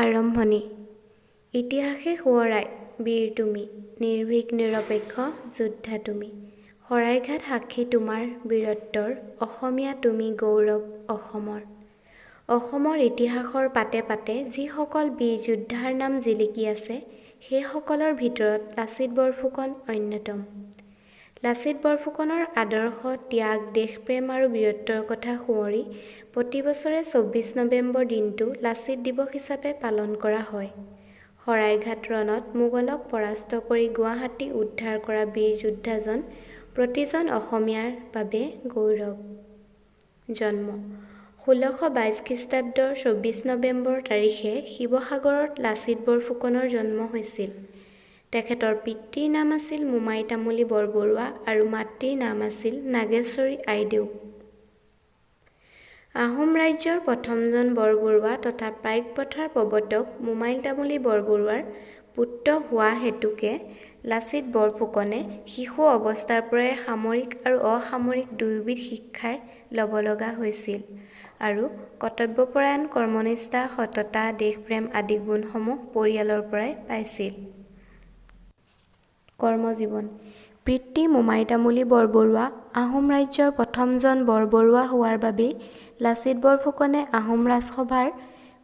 আৰম্ভণি। ইতিহাসে সোঁৱৰাই বীৰ তুমি, নিৰ্ভীক নিৰপেক্ষ যোদ্ধা তুমি। শৰাইঘাট সাক্ষী তোমাৰ বীৰত্বৰ, অসমীয়া তুমি গৌৰৱ অসমৰ। অসমৰ ইতিহাসৰ পাতে পাতে যিসকল বীৰ যোদ্ধাৰ নাম জিলিকি আছে, সেইসকলৰ ভিতৰত লাচিত বৰফুকন অন্যতম। লাচিত বৰফুকনৰ আদৰ্শ, ত্যাগ, দেশপ্ৰেম আৰু বীৰত্বৰ কথা সোঁৱৰি প্ৰতি বছৰে ২৪ নৱেম্বৰ দিনটো লাচিত দিৱস হিচাপে পালন কৰা হয়। শৰাইঘাট ৰণত মোগলক পৰাস্ত কৰি গুৱাহাটী উদ্ধাৰ কৰা বীৰ যোদ্ধাজন প্ৰতিজন অসমীয়াৰ বাবে গৌৰৱ। জন্ম: ১৬২২ খ্ৰীষ্টাব্দৰ ২৪ নৱেম্বৰ তাৰিখে শিৱসাগৰত লাচিত বৰফুকনৰ জন্ম হৈছিল। তেখেতৰ পিতৃৰ নাম আছিল মোমাই তামুলী বৰবৰুৱা আৰু মাতৃৰ নাম আছিল নাগেশ্বৰী আইদেউ। আহোম ৰাজ্যৰ প্ৰথমজন বৰবৰুৱা তথা পাইক প্ৰথাৰ প্ৰৱৰ্তক মোমাই তামুলী বৰবৰুৱাৰ পুত্ৰ হোৱা হেতুকে লাচিত বৰফুকনে শিশু অৱস্থাৰ পৰাই সামৰিক আৰু অসামৰিক দুয়োবিধ শিক্ষাই ল'ব লগা হৈছিল আৰু কৰ্তব্যপৰায়ণ, কৰ্মনিষ্ঠা, সততা, দেশপ্ৰেম আদি গুণসমূহ পৰিয়ালৰ পৰাই পাইছিল। কৰ্মজীৱন: পিতৃ মোমাই তামুলী বৰবৰুৱা আহোম ৰাজ্যৰ প্ৰথমজন বৰবৰুৱা হোৱাৰ বাবেই লাচিত বৰফুকনে আহোম ৰাজসভাৰ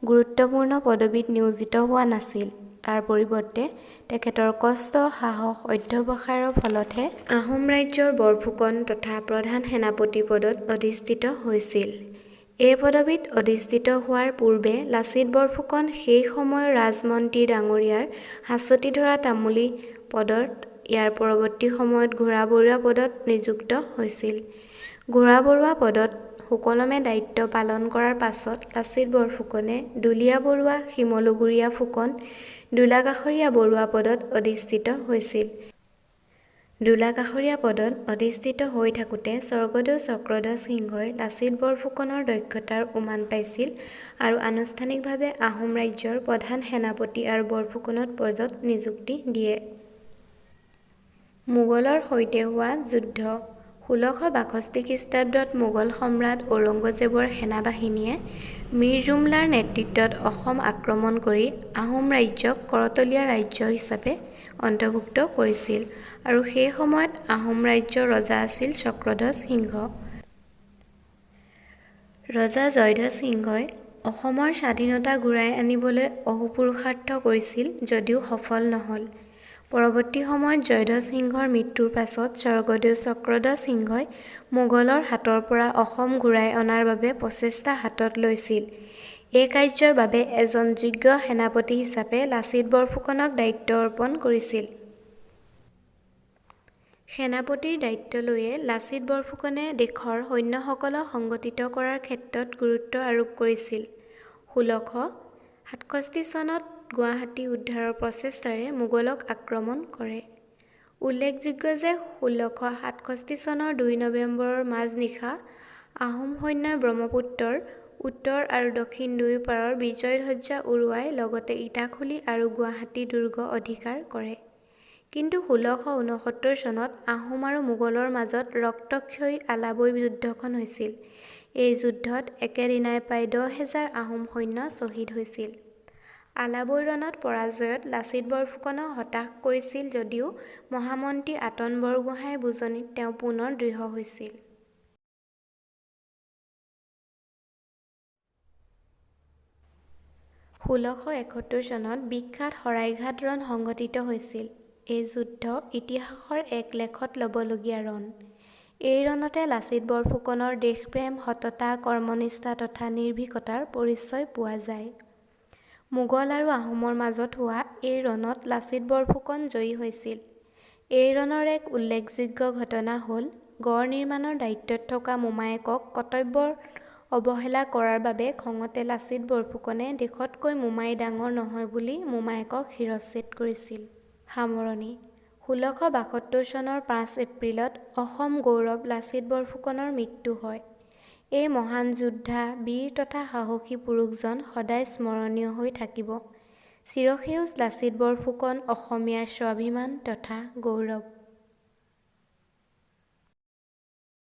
গুৰুত্বপূৰ্ণ পদবীত নিয়োজিত হোৱা নাছিল। তাৰ পৰিৱৰ্তে তেখেতৰ কষ্ট, সাহস, অধ্যৱসায়ৰ ফলতহে আহোম ৰাজ্যৰ বৰফুকন তথা প্ৰধান সেনাপতি পদত অধিষ্ঠিত হৈছিল। এই পদবীত অধিষ্ঠিত হোৱাৰ পূৰ্বে লাচিত বৰফুকন সেই সময়ৰ ৰাজমন্ত্ৰী ডাঙৰীয়াৰ হাঁচতি ধৰা তামুলী পদত, ইয়াৰ পৰৱৰ্তী সময়ত ঘোঁৰাবৰুৱা পদত নিযুক্ত হৈছিল। ঘোঁৰাবৰুৱা পদত সুকলমে দায়িত্ব পালন কৰাৰ পাছত লাচিত বৰফুকনে দুলীয়া বৰুৱা, শিমলুগুৰীয়া ফুকন, দোলাকাষৰীয়া বৰুৱা পদত অধিষ্ঠিত হৈছিল। দোলাকাষৰীয়া পদত অধিষ্ঠিত হৈ থাকোঁতে স্বৰ্গদেউ চক্ৰধ্বজ সিংহই লাচিত বৰফুকনৰ দক্ষতাৰ উমান পাইছিল আৰু আনুষ্ঠানিকভাৱে আহোম ৰাজ্যৰ প্ৰধান সেনাপতি আৰু বৰফুকনত পদত নিযুক্তি দিয়ে। মোগলৰ সৈতে হোৱা যুদ্ধ: ১৬৬২ খ্ৰীষ্টাব্দত মোগল সম্ৰাট ঔৰংগজেবৰ সেনাবাহিনীয়ে মীৰ জুমলাৰ নেতৃত্বত অসম আক্ৰমণ কৰি আহোম ৰাজ্যক কৰতলীয়া ৰাজ্য হিচাপে অন্তৰ্ভুক্ত কৰিছিল আৰু সেই সময়ত আহোম ৰাজ্যৰ ৰজা আছিল চক্ৰধ্বজ সিংহ। ৰজা জয়ধ্বজ সিংহই অসমৰ স্বাধীনতা ঘূৰাই আনিবলৈ অহোপুৰুষাৰ্থ কৰিছিল যদিও সফল নহ'ল। পৰৱৰ্তী সময়ত জয়ধ্বজ সিংহৰ মৃত্যুৰ পাছত স্বৰ্গদেউ চক্ৰধ্বজ সিংহই মোগলৰ হাতৰ পৰা অসম ঘূৰাই অনাৰ বাবে প্ৰচেষ্টা হাতত লৈছিল। এই কাৰ্যৰ বাবে এজন যোগ্য সেনাপতি হিচাপে লাচিত বৰফুকনক দায়িত্ব অৰ্পণ কৰিছিল। সেনাপতিৰ দায়িত্ব লৈয়ে লাচিত বৰফুকনে দেশৰ সৈন্যসকলক সংগঠিত কৰাৰ ক্ষেত্ৰত গুৰুত্ব আৰোপ কৰিছিল। ১৬৬৭ চনত গুৱাহাটী উদ্ধাৰৰ প্ৰচেষ্টাৰে মোগলক আক্ৰমণ কৰে। উল্লেখযোগ্য যে ১৬৬৭ চনৰ ২ নৱেম্বৰৰ মাজনিশা আহোম সৈন্যই ব্ৰহ্মপুত্ৰৰ উত্তৰ আৰু দক্ষিণ দুয়ো পাৰৰ বিজয়ধ্বজা উৰুৱাই লগতে ইটাখুলি আৰু গুৱাহাটী দুৰ্গ অধিকাৰ কৰে। কিন্তু ১৬৬৯ চনত আহোম আৰু মোগলৰ মাজত ৰক্তক্ষয়ী আলাবৈ যুদ্ধখন হৈছিল। এই যুদ্ধত একেদিনাই প্ৰায় ১০,০০০ আহোম সৈন্য শ্বহীদ হৈছিল। আলাবৈ ৰণত পৰাজয়ত লাচিত বৰফুকনক হতাশ কৰিছিল যদিও মহামন্ত্ৰী আতন বৰগোহাঁইৰ বুজনিত তেওঁ পুনৰ দৃঢ় হৈছিল। ১৬৭১ চনত বিখ্যাত শৰাইঘাট ৰণ সংঘটিত হৈছিল। এই যুদ্ধ ইতিহাসৰ এক লেখত ল'বলগীয়া ৰণ। এই ৰণতে লাচিত বৰফুকনৰ দেশপ্ৰেম, সততা, কৰ্মনিষ্ঠা তথা নিৰ্ভীকতাৰ পৰিচয় পোৱা যায়। মোগল আৰু আহোমৰ মাজত হোৱা এই ৰণত লাচিত বৰফুকন জয়ী হৈছিল। এই ৰণৰ এক উল্লেখযোগ্য ঘটনা হ'ল গড় নিৰ্মাণৰ দায়িত্বত থকা মোমায়েকক কৰ্তব্যৰ অৱহেলা কৰাৰ বাবে খঙতে লাচিত বৰফুকনে দেশতকৈ মোমাই ডাঙৰ নহয় বুলি মোমায়েকক শিৰচ্ছেদ কৰিছিল। সামৰণি: ১৬৭২ চনৰ ৫ এপ্ৰিলত অসম গৌৰৱ লাচিত বৰফুকনৰ মৃত্যু হয়। এই মহান যোদ্ধা, বীৰ তথা সাহসী পুৰুষজন সদায় স্মৰণীয় হৈ থাকিব। চিৰসেউজ লাচিত বৰফুকন অসমীয়াৰ স্বাভিমান তথা গৌৰৱ।